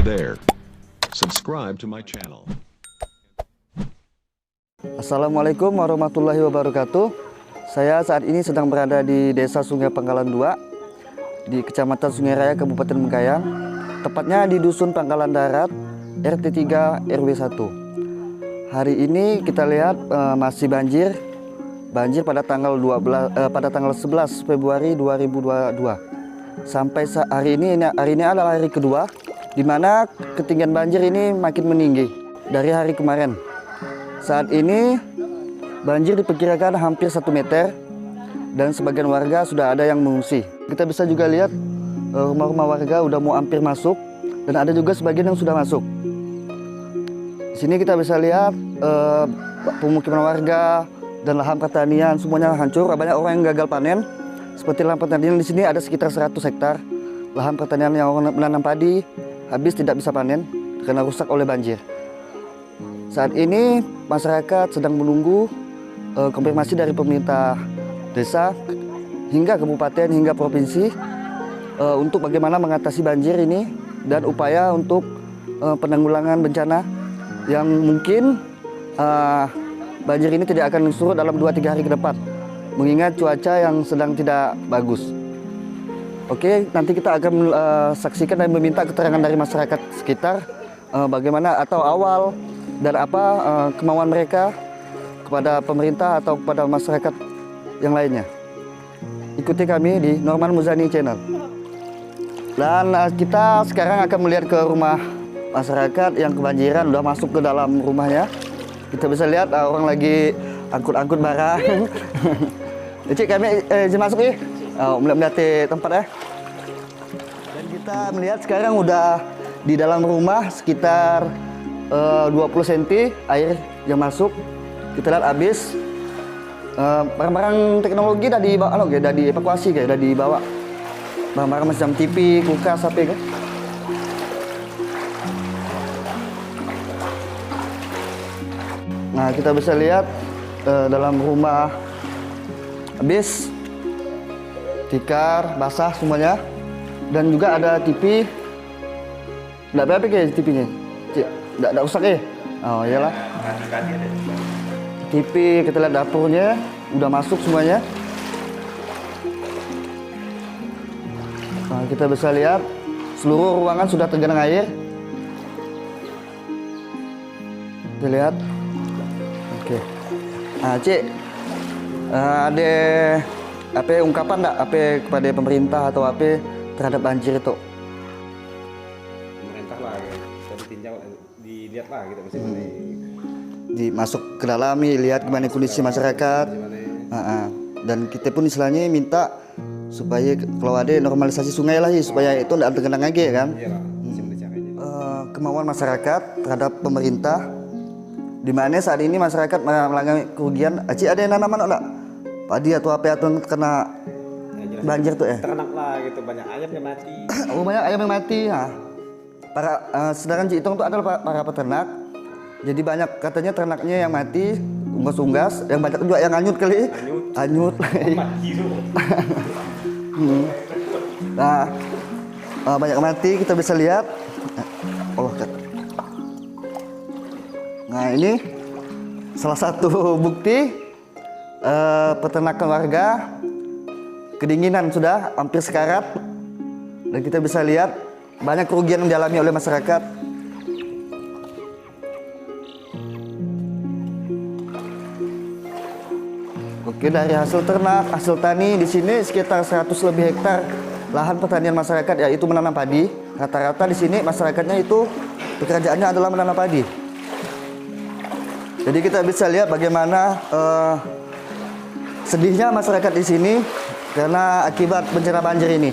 Hey there. Subscribe to my channel. Assalamualaikum warahmatullahi wabarakatuh. Saya saat ini sedang berada di Desa Sungai Pangkalan 2 di Kecamatan Sungai Raya, Kabupaten Bengkayang, tepatnya di Dusun Pangkalan Darat, RT 3 RW 1. Hari ini kita lihat masih banjir pada tanggal 11 Februari 2022. Sampai hari ini adalah hari kedua di mana ketinggian banjir ini makin meninggi dari hari kemarin. Saat ini banjir diperkirakan hampir 1 meter dan sebagian warga sudah ada yang mengungsi. Kita bisa juga lihat rumah-rumah warga udah mau hampir masuk dan ada juga sebagian yang sudah masuk. Di sini kita bisa lihat pemukiman warga dan lahan pertanian semuanya hancur. Banyak orang yang gagal panen. Seperti lahan pertanian di sini ada sekitar 100 hektar lahan pertanian yang orang menanam padi habis tidak bisa panen karena rusak oleh banjir. Saat ini masyarakat sedang menunggu konfirmasi dari pemerintah desa hingga kabupaten hingga provinsi untuk bagaimana mengatasi banjir ini dan upaya untuk penanggulangan bencana yang mungkin banjir ini tidak akan surut dalam 2-3 hari ke depan, mengingat cuaca yang sedang tidak bagus. Oke, nanti kita akan saksikan dan meminta keterangan dari masyarakat sekitar bagaimana atau awal dan apa kemauan mereka kepada pemerintah atau kepada masyarakat yang lainnya. Ikuti kami di Norman Muzani Channel. Dan kita sekarang akan melihat ke rumah masyarakat yang kebanjiran, udah masuk ke dalam rumahnya. Kita bisa lihat orang lagi angkut-angkut barang. Cik, kami izin masuk ya. Melihat tempat ya. Dan kita melihat sekarang udah di dalam rumah sekitar 20 cm air yang masuk. Kita lihat habis barang-barang teknologi udah dibawa, udah dievakuasi kayak, udah dibawa. Barang-barang macam TV, kulkas, HP kan. Nah, kita bisa lihat dalam rumah habis tikar, basah semuanya, dan juga ada TV. Nggak apa-apa kayak TV-nya, nggak rusak ya? Oh iyalah. TV, kita lihat dapurnya udah masuk semuanya. Nah, kita bisa lihat seluruh ruangan sudah tergenang air. Kita lihat. Oke. Nah, Cik, ada apa ungkapan enggak apa kepada pemerintah atau apa terhadap banjir itu? Pemerintah lah ya, ditinjau, dilihat lah gitu masuk ke dalam nih, lihat gimana kondisi masyarakat. Dan kita pun istilahnya minta supaya kalau ada normalisasi sungai lah ya, supaya itu tidak tergenang lagi kan. Kemauan masyarakat terhadap pemerintah, di mana saat ini masyarakat mengalami kerugian. Acik ada yang nanam enggak? Padi atau apa yang kena banjir tuh ya? Ternak lah gitu, banyak ayam yang mati. Oh, banyak ayam yang mati. Nah, sedangkan Citong itu adalah para peternak. Jadi banyak katanya ternaknya yang mati, unggas-unggas, yang banyak juga yang hanyut kali. Hanyut. Nah, banyak mati kita bisa lihat. Nah, ini salah satu bukti peternakan warga kedinginan sudah hampir sekarat, dan kita bisa lihat banyak kerugian yang dialami oleh masyarakat. Oke, dari hasil ternak, hasil tani di sini sekitar 100 lebih hektar lahan pertanian masyarakat, yaitu menanam padi. Rata-rata di sini masyarakatnya itu pekerjaannya adalah menanam padi. Jadi kita bisa lihat bagaimana sedihnya masyarakat di sini karena akibat bencana banjir ini.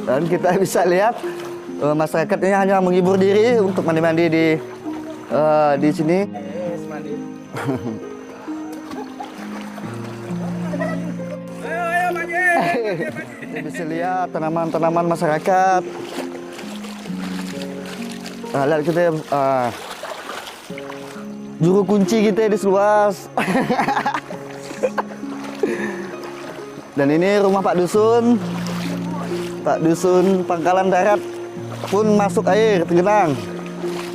Dan kita bisa lihat masyarakat ini hanya menghibur diri untuk mandi-mandi di sini. Kita bisa lihat tanaman-tanaman masyarakat. Lihat kita juru kunci kita di seluas. Dan ini rumah Pak Dusun. Pak Dusun Pangkalan Darat pun masuk air, tenggelam.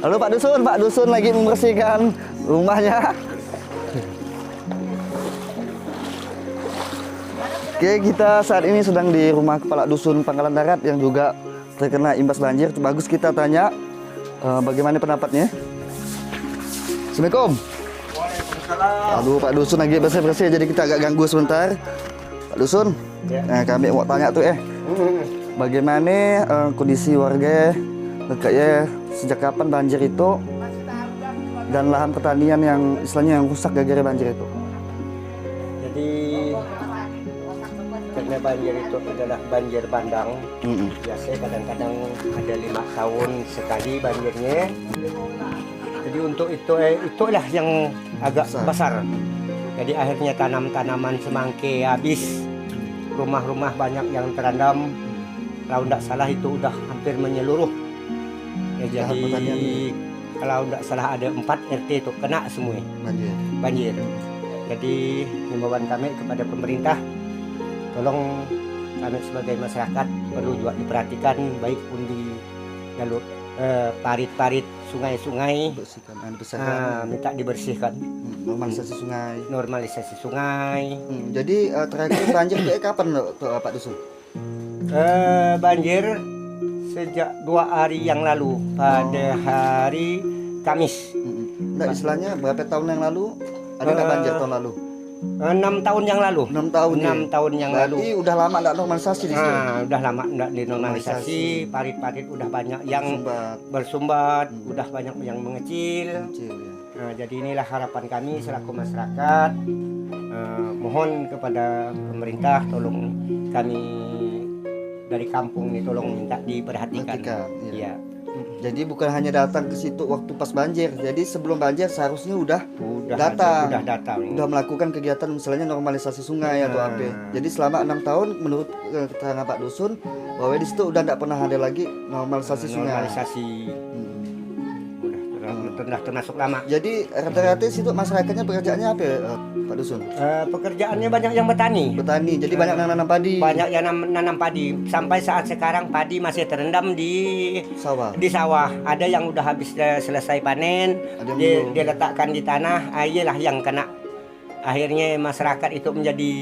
Lalu Pak Dusun lagi membersihkan rumahnya. Oke, kita saat ini sedang di rumah Kepala Dusun Pangkalan Darat yang juga terkena imbas banjir. Bagus, kita tanya bagaimana pendapatnya. Assalamualaikum. Aduh, Pak Dusun lagi bersih-bersih, jadi kita agak ganggu sebentar. Pak Dusun, nah, kami mau tanya tuh bagaimana kondisi warga kayaknya sejak kapan banjir itu dan lahan pertanian yang istilahnya yang rusak gara-gara banjir itu. Jadi karena banjir itu adalah banjir bandang, biasanya kadang-kadang ada 5 tahun sekali banjirnya. Jadi untuk itulah yang agak besar. Jadi akhirnya tanaman semangke habis, rumah-rumah banyak yang terendam. Kalau tidak salah itu udah hampir menyeluruh. Ya, jadi kalau tidak salah ada 4 RT itu kena semua banjir. Jadi himbauan kami kepada pemerintah, tolong kami sebagai masyarakat perlu juga diperhatikan, baik pun di jalur parit-parit sungai-sungai, minta dibersihkan. Normalisasi sungai. Jadi terakhir banjir kayak kapan tuh Pak Dusun? Banjir sejak 2 hari yang lalu pada hari Kamis. Nah, istilahnya berapa tahun yang lalu? Ada nggak banjir tahun lalu? 6 tahun yang lalu. 6 tahun. 6 tahun yang lalu. Berarti udah lama nggak normalisasi di sini. Udah lama nggak dinormalisasi. Parit-parit udah banyak yang bersumbat, udah banyak yang mengecil. Nah, jadi inilah harapan kami selaku masyarakat. Mohon kepada pemerintah, tolong kami dari kampung ini tolong minta diperhatikan. Iya. Jadi bukan hanya datang ke situ waktu pas banjir. Jadi sebelum banjir seharusnya udah datang. Udah melakukan kegiatan misalnya normalisasi sungai atau apa. Jadi selama 6 tahun menurut keterangan Pak Dusun bahwa di situ udah tidak pernah ada lagi normalisasi sungai. Udah termasuk lama. Jadi rata-rata situ masyarakatnya pekerjaannya apa Pak Dusun? Pekerjaannya banyak yang bertani. Jadi banyak yang nanam padi. Banyak yang nanam padi. Sampai saat sekarang padi masih terendam di sawah. Ada yang udah habis selesai panen, dia letakkan di tanah, airlah yang kena. Akhirnya masyarakat itu menjadi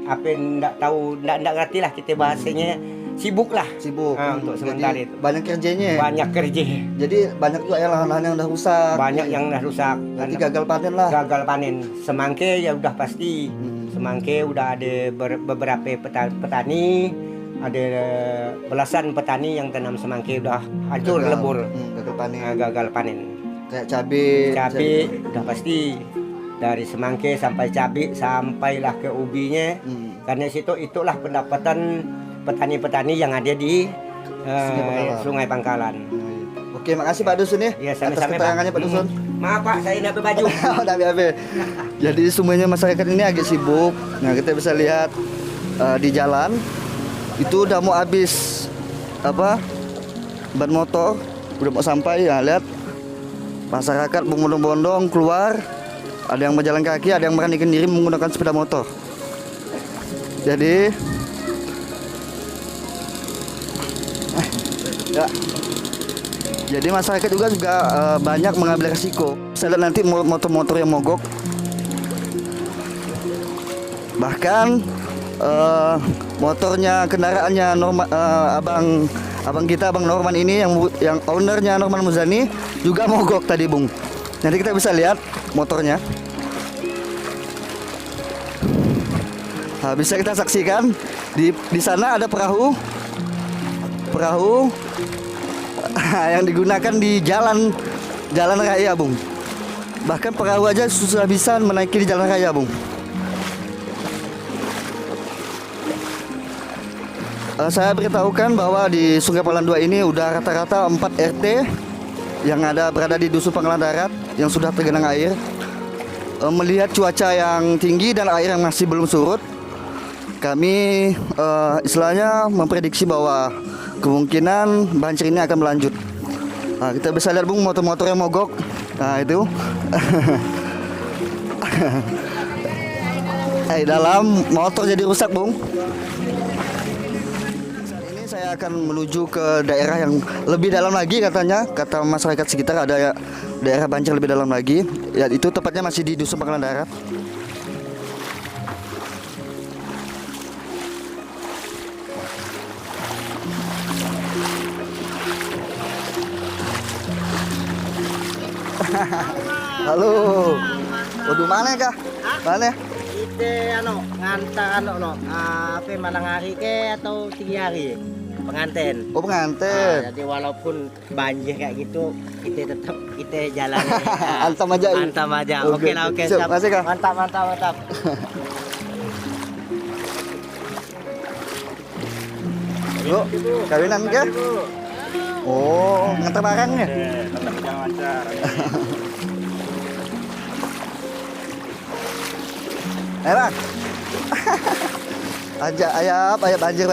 apa, enggak tahu, enggak ngerti lah kita bahasanya. Sibuk untuk sementara itu. Banyak kerjanya. Banyak kerja. Jadi banyak juga lahan-lahan yang udah rusak. Banyak yang udah rusak. Nanti gagal panen lah. Gagal panen. Semangke ya udah pasti. Semangke udah ada beberapa petani, ada belasan petani yang tanam semangke udah hancur lebur. Gagal panen. Kayak cabai udah pasti. Dari semangke sampai cabai sampailah ke ubinya. Karena itulah pendapatan petani-petani yang ada di Sungai Pangkalan. Oke, makasih Pak Dusun ya. Atas keterangannya Pak Dusun. Maaf Pak, saya nggak baju. Jadi semuanya masyarakat ini agak sibuk. Nah, kita bisa lihat di jalan itu udah mau habis ban motor, udah mau sampai. Ya, lihat masyarakat berbondong-bondong keluar. Ada yang berjalan kaki, ada yang beranikan diri menggunakan sepeda motor. Jadi Jadi masyarakat juga banyak mengambil resiko. Saya lihat nanti motor-motor yang mogok. Bahkan motornya, kendaraannya abang Norman ini yang ownernya Norman Muzani juga mogok tadi, Bung. Nanti kita bisa lihat motornya. Nah, bisa kita saksikan di sana ada perahu yang digunakan di jalan raya, Bung. Bahkan perahu aja susah bisa menaiki di jalan raya, Bung. Saya beritahukan bahwa di Sungai Pangkalan 2 ini udah rata-rata 4 RT yang berada di Dusun Pangkalan Darat yang sudah tergenang air. Melihat cuaca yang tinggi dan air yang masih belum surut, kami istilahnya memprediksi bahwa kemungkinan banjir ini akan berlanjut. Nah, kita bisa lihat, Bung, motor-motor yang mogok. Nah, itu. dalam motor jadi rusak, Bung. Saat ini saya akan menuju ke daerah yang lebih dalam lagi katanya. Kata masyarakat sekitar ada daerah banjir lebih dalam lagi. Ya, itu tepatnya masih di Dusun Pangkalan Darat. Halo. Waduh, mana kah? Mana? Ite ngantar apa malang hari ke atau 3 hari pengantin. Oh, pengantin. Jadi walaupun banjir kayak gitu, kita jalan. Antam aja. Antam aja. Oke lah, oke. Siap, makasih, Kak. Mantap. Yuk, kawinan ke? Oh, ngantar barangnya. Bang. Ayah banjir.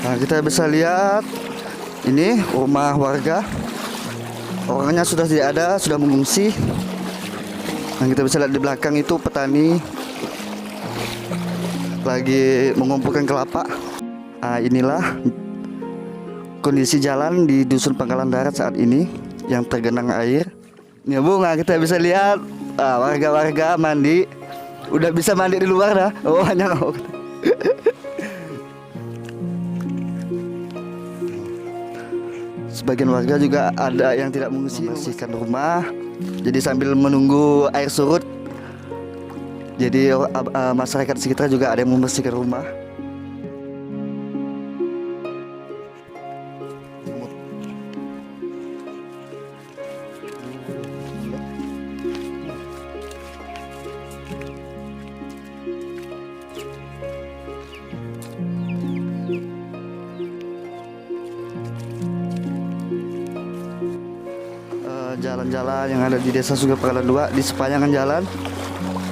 Nah, kita bisa lihat ini rumah warga. Orangnya sudah tidak ada, sudah mengungsi. Nah, kita bisa lihat di belakang itu petani lagi mengumpulkan kelapa. Nah, inilah kondisi jalan di Dusun Pangkalan Darat saat ini yang tergenang air. Ya, Bung, nah, kita bisa lihat warga-warga mandi. Udah bisa mandi di luar dah. Oh, hanya sebagian warga juga ada yang tidak mengungsi, membersihkan rumah. Jadi sambil menunggu air surut, jadi masyarakat sekitar juga ada yang membersihkan rumah. Jalan-jalan yang ada di Desa Sungai Pangkalan 2, di sepanjang jalan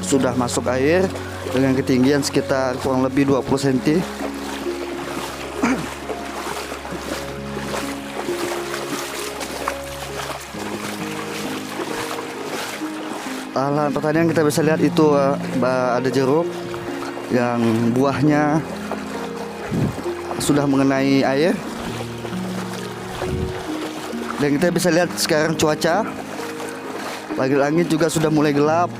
sudah masuk air dengan ketinggian sekitar kurang lebih 20 cm. Lahan pertanian kita bisa lihat itu ada jeruk yang buahnya sudah mengenai air. Dan kita bisa lihat sekarang cuaca langit juga sudah mulai gelap.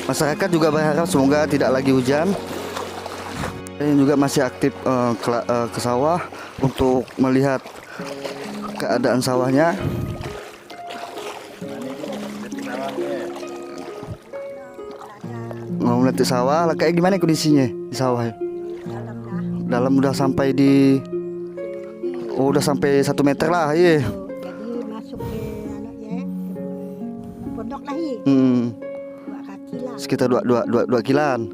Masyarakat juga berharap semoga tidak lagi hujan. Dan juga masih aktif ke sawah untuk melihat keadaan sawahnya. Mau melihat sawah, kayak gimana kondisinya di sawah? Dalam udah sampai di, udah sampai 1 meter lah, iya. Jadi masuk ke pondok lah, iya. 2 kaki lah. Sekitar 2 kilan.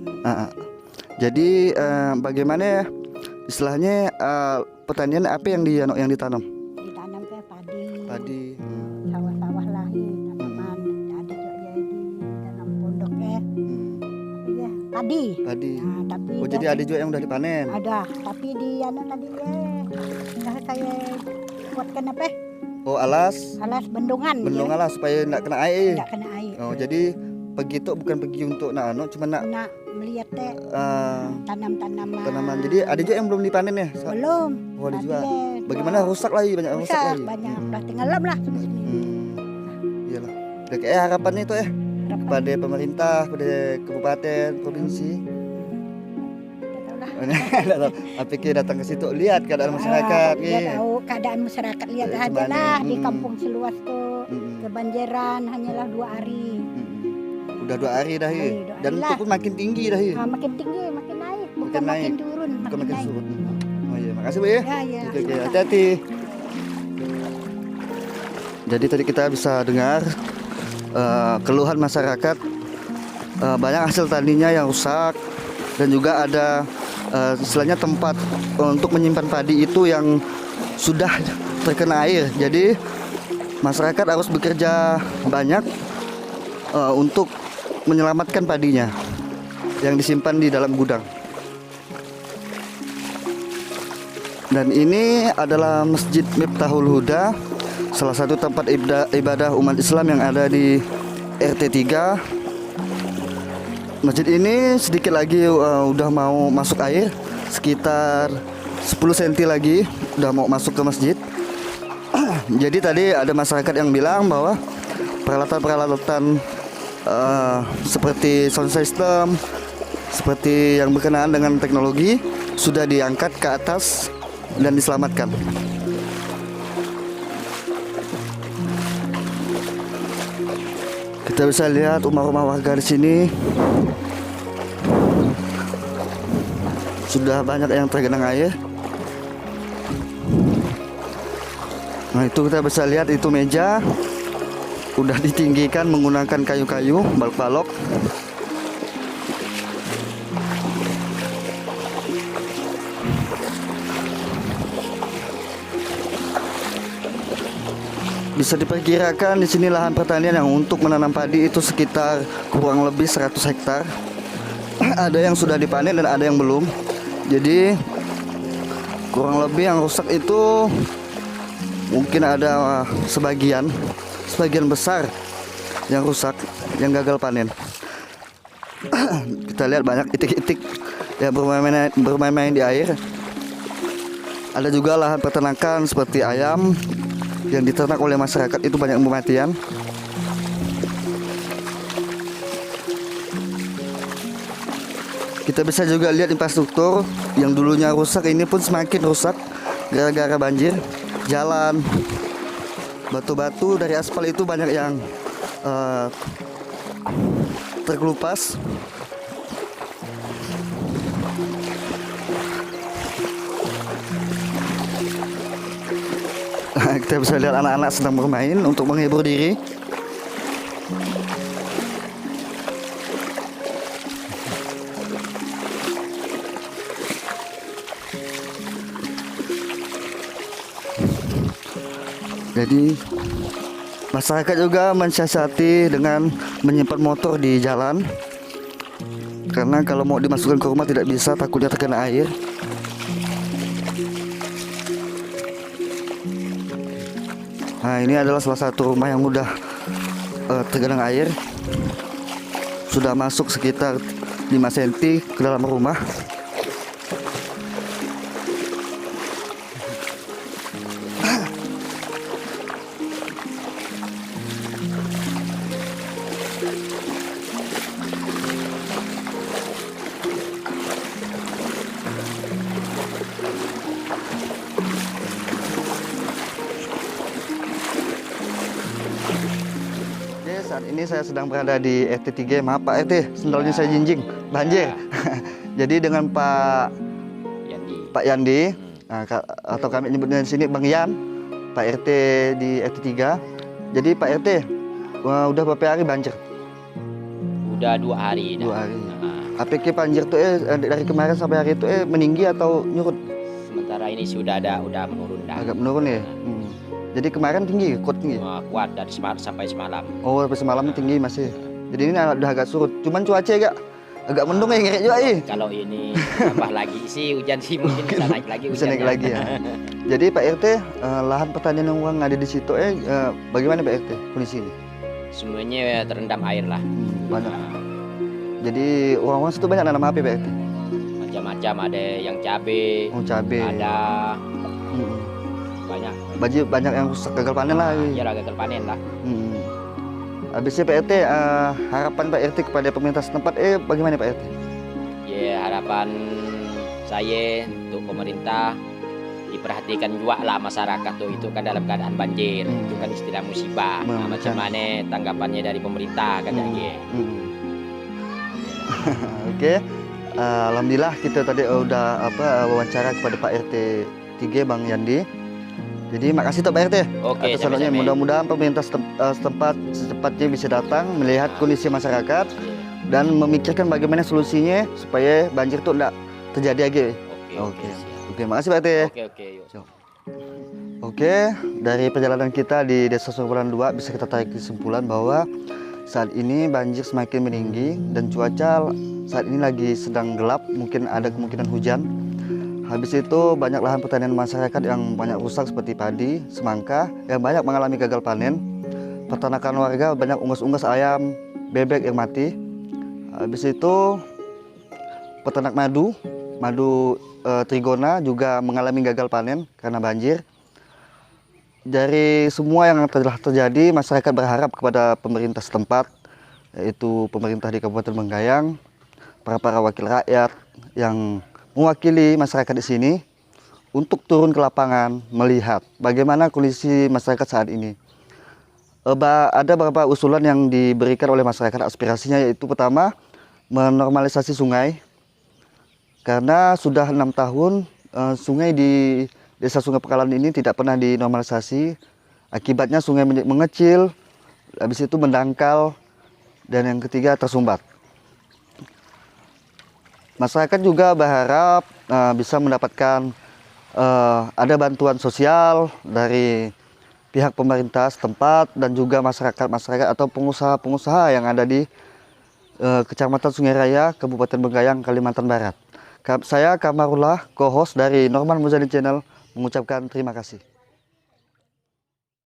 Jadi bagaimana istilahnya pertanian apa yang ditanam? Ditanam ke padi. Padi. Sawah-sawah lah, iya. Tanaman ada juga di dalam pondok ya. Ya, padi. Nah, tapi Oh, jadi ada juga yang udah dipanen. ada, tapi di tadi ya saya buatkan apa? Oh, alas Bendungan ya. alas supaya enggak kena air. Tidak kena air. Oh, jadi pergi itu bukan pergi untuk cuma nak Nak melihat tanam-tanaman. tanaman. Jadi ada juga yang belum dipanen ya? Belum. Oh, ada Tadi juga. ya, Bagaimana rusak lagi, banyak rusak lagi. banyak. Udah tenggelam lah sini. Iyalah. Udah kayak harapannya itu ya kepada pemerintah, pada kabupaten, provinsi. Tapi kita datang ke situ lihat keadaan masyarakat. Lihat tahu keadaan masyarakat, lihat Gimana? aja lah di kampung seluas tuh kebanjiran hanyalah 2 hari. Udah 2 hari dah ya. Dua hari Dan lah. itu pun makin tinggi dah ya. Makin tinggi, makin naik, bukan Makin naik. makin turun, Bukan makin naik. surut. Oh iya, makasih Bu ya. Ya. Oke, hati-hati. Jadi tadi kita bisa dengar keluhan masyarakat, banyak hasil taninya yang rusak dan juga ada istilahnya tempat untuk menyimpan padi itu yang sudah terkena air. Jadi masyarakat harus bekerja banyak untuk menyelamatkan padinya yang disimpan di dalam gudang. Dan ini adalah Masjid Miftahul Huda, salah satu tempat ibadah umat Islam yang ada di RT 3. Masjid ini sedikit lagi udah mau masuk air, sekitar 10 cm lagi udah mau masuk ke masjid. Jadi tadi ada masyarakat yang bilang bahwa peralatan-peralatan seperti sound system, seperti yang berkenaan dengan teknologi sudah diangkat ke atas dan diselamatkan. Kita bisa lihat rumah-rumah warga di sini sudah banyak yang tergenang air. Nah, itu kita bisa lihat itu meja udah ditinggikan menggunakan kayu-kayu balok-balok. Bisa diperkirakan di sini lahan pertanian yang untuk menanam padi itu sekitar kurang lebih 100 hektar. Ada yang sudah dipanen dan ada yang belum. Jadi kurang lebih yang rusak itu mungkin ada sebagian besar yang rusak, yang gagal panen. Kita lihat banyak itik-itik yang bermain-main di air. Ada juga lahan peternakan seperti ayam yang diternak oleh masyarakat, itu banyak kematian. Kita bisa juga lihat infrastruktur yang dulunya rusak ini pun semakin rusak gara-gara banjir. Jalan, batu-batu dari aspal itu banyak yang terkelupas. Kita bisa lihat anak-anak sedang bermain untuk menghibur diri. Jadi masyarakat juga mensiasati dengan menyimpan motor di jalan, karena kalau mau dimasukkan ke rumah tidak bisa, takutnya terkena air. Nah, ini adalah salah satu rumah yang mudah tergenang air. Sudah masuk sekitar 5 cm ke dalam rumah. Saat ini saya sedang berada di RT 3. Maaf Pak RT, sendalnya saya jinjing, banjir. Jadi dengan Pak Yandi, atau kami nyebutnya di sini Bang Yan, Pak RT di RT 3. Jadi Pak RT, udah berapa hari banjir? Udah 2 hari. 2 hari. Apakah banjir tuh dari kemarin sampai hari itu meninggi atau nyurut? Sementara ini sudah menurun dah. Agak menurun ya. Jadi kemarin tinggi, kuat tinggi. Kuat dari sampai semalam. Oh, sampai semalam tinggi masih. Jadi ini udah agak surut. Cuman cuaca agak mendung ya, ngeri juga Kalau ini tambah lagi sih hujan sih mungkin bisa naik lagi. Bisa naik lagi ya. Jadi Pak RT, lahan pertanian yang ada di situ bagaimana Pak RT kondisi ini? Semuanya terendam air lah. Banyak. Jadi orang-orang situ banyak nanam apa Pak RT? Macam-macam, ada yang cabai. Oh, cabai. Ada banyak yang rusak, gagal panen lah. Ya gagal panen lah. Habisnya Pak RT, harapan Pak RT kepada pemerintah setempat bagaimana Pak RT? Ya harapan saya untuk pemerintah diperhatikan juga lah masyarakat tuh, itu kan dalam keadaan banjir, itu kan istilah musibah. Macam mana tanggapannya dari pemerintah kan Oke. Alhamdulillah kita tadi udah wawancara kepada Pak RT 3 Bang Yandi. Jadi makasih Pak RT. Oke, atas sarannya. Mudah-mudahan pemerintah setempat secepatnya bisa datang melihat kondisi masyarakat dan memikirkan bagaimana solusinya supaya banjir itu tidak terjadi lagi. Oke, makasih Pak RT. Oke, dari perjalanan kita di Desa Sumberlan 2 bisa kita tarik kesimpulan bahwa Saat ini banjir semakin meninggi dan cuaca saat ini lagi sedang gelap, mungkin ada kemungkinan hujan. Habis itu banyak lahan pertanian masyarakat yang banyak rusak seperti padi, semangka yang banyak mengalami gagal panen. Peternakan warga banyak unggas-unggas ayam, bebek yang mati. Habis itu peternak madu trigona juga mengalami gagal panen karena banjir. Dari semua yang telah terjadi, masyarakat berharap kepada pemerintah setempat, yaitu pemerintah di Kabupaten Bengkayang, para wakil rakyat yang mewakili masyarakat di sini untuk turun ke lapangan melihat bagaimana kondisi masyarakat saat ini. Ada beberapa usulan yang diberikan oleh masyarakat, aspirasinya yaitu pertama, menormalisasi sungai, karena sudah 6 tahun sungai di Desa Sungai Pangkalan ini tidak pernah dinormalisasi. Akibatnya sungai mengecil, habis itu mendangkal, dan yang ketiga tersumbat. Masyarakat juga berharap bisa mendapatkan ada bantuan sosial dari pihak pemerintah setempat dan juga masyarakat atau pengusaha-pengusaha yang ada di Kecamatan Sungai Raya, Kabupaten Bengkayang, Kalimantan Barat. Saya Kamarullah, co-host dari Norman Muzani Channel, mengucapkan terima kasih.